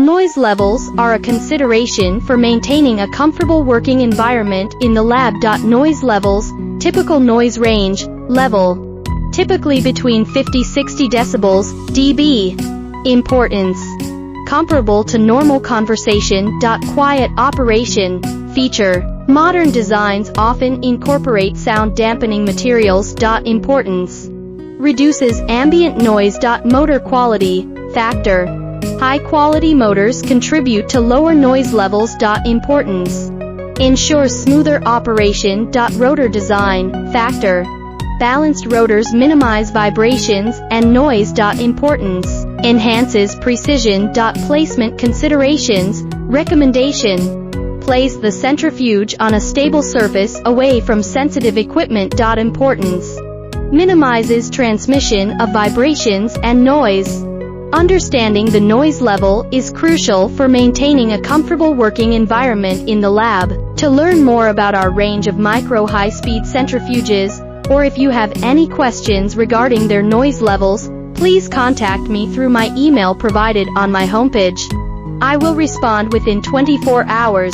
Noise levels are a consideration for maintaining a comfortable working environment in the lab. Noise levels, typical noise range, level, typically between 50–60 decibels, dB. Importance, comparable to normal conversation. Quiet operation, feature, modern designs often incorporate sound dampening materials. Importance, reduces ambient noise. Motor quality, factor, high-quality motors contribute to lower noise levels. Importance, ensures smoother operation. Rotor design, factor, balanced rotors minimize vibrations and noise. Importance, enhances precision. Placement considerations, recommendation, place the centrifuge on a stable surface away from sensitive equipment. Importance, minimizes transmission of vibrations and noise. Understanding the noise level is crucial for maintaining a comfortable working environment in the lab. To learn more about our range of micro-high-speed centrifuges, or if you have any questions regarding their noise levels, please contact me through my email provided on my homepage. I will respond within 24 hours.